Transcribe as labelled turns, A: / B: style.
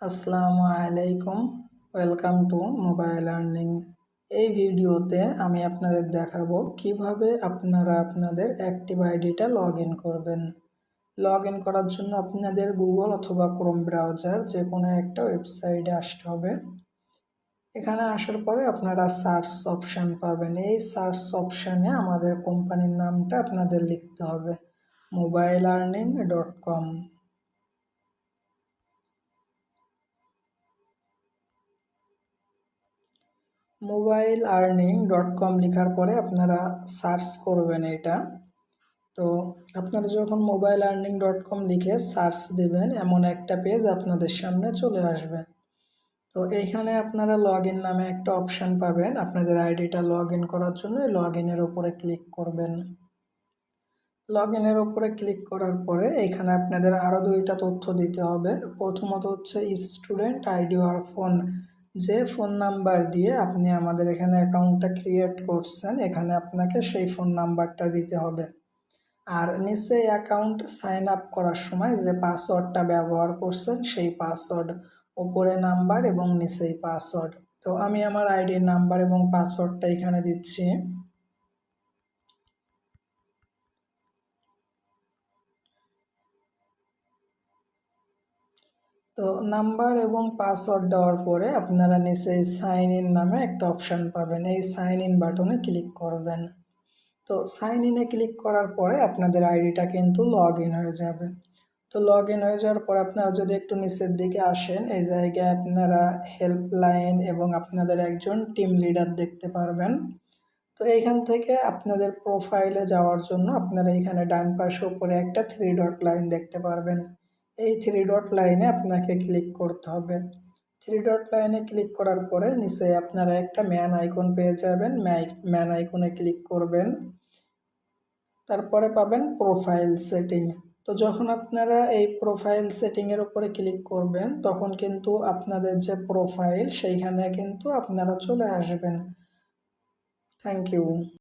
A: আসসালামু আলাইকুম। Welcome to mobile earning. এই ভিডিওতে আমি আপনাদের দেখাবো কিভাবে আপনারা আপনাদের অ্যাক্টিভ আইডিটা লগ ইন করবেন। লগ ইন করার জন্য আপনাদের গুগল অথবা ক্রোম ব্রাউজার যে কোনো একটা ওয়েবসাইটে আসতে হবে। এখানে আসার পরে আপনারা সার্চ অপশান পাবেন। এই সার্চ অপশানে আমাদের কোম্পানির নামটা আপনাদের লিখতে হবে mobileearning.com। mobileearning.com লেখার পরে আপনারা সার্চ করবেন এটা। তো আপনারা যখন mobileearning.com লিখে সার্চ দেবেন এমন একটা পেজ আপনাদের সামনে চলে আসবে। তো এইখানে আপনারা লগ ইন নামে একটা অপশান পাবেন। আপনাদের আইডিটা লগ ইন করার জন্য লগ ইনের ওপরে ক্লিক করবেন। লগ ইনের ওপরে ক্লিক করার পরে এখানে আপনাদের আরও দুইটা তথ্য দিতে হবে। প্রথমত হচ্ছে স্টুডেন্ট আইডি আর ফোন, যে ফোন নাম্বার দিয়ে আপনি আমাদের এখানে অ্যাকাউন্টটা ক্রিয়েট করছেন এখানে আপনাকে সেই ফোন নাম্বারটা দিতে হবে। আর নিচে অ্যাকাউন্ট সাইন আপ করার সময় যে পাসওয়ার্ডটা ব্যবহার করছেন সেই পাসওয়ার্ড, ওপরে নাম্বার এবং নিচেই পাসওয়ার্ড। তো আমি আমার আইডির নাম্বার এবং পাসওয়ার্ডটা এখানে দিচ্ছি। তো নাম্বার এবং পাসওয়ার্ড দেওয়ার পরে আপনারা নিচে সাইন ইন নামে একটা অপশান পাবেন। এই সাইন ইন বাটনে ক্লিক করবেন। তো সাইন ইনে ক্লিক করার পরে আপনাদের আইডিটা কিন্তু লগ ইন হয়ে যাবে। তো লগ ইন হয়ে যাওয়ার পর আপনারা যদি একটু নিচের দিকে আসেন, এই জায়গায় আপনারা হেল্পলাইন এবং আপনাদের একজন টিম লিডার দেখতে পারবেন। তো এইখান থেকে আপনাদের প্রোফাইলে যাওয়ার জন্য আপনারা এখানে ডান পাশে উপরে একটা 3 ডট লাইন দেখতে পারবেন। এই 3 ডট লাইনে আপনাকে ক্লিক করতে হবে। 3 ডট লাইনে ক্লিক করার পরে নিচে আপনারা একটা ম্যান আইকন পেয়ে যাবেন। ম্যান আইকনে ক্লিক করবেন। তারপরে পাবেন প্রোফাইল সেটিং। তো যখন আপনারা এই প্রোফাইল সেটিংয়ের উপরে ক্লিক করবেন তখন কিন্তু আপনাদের যে প্রোফাইল সেইখানে কিন্তু আপনারা চলে আসবেন। Thank you.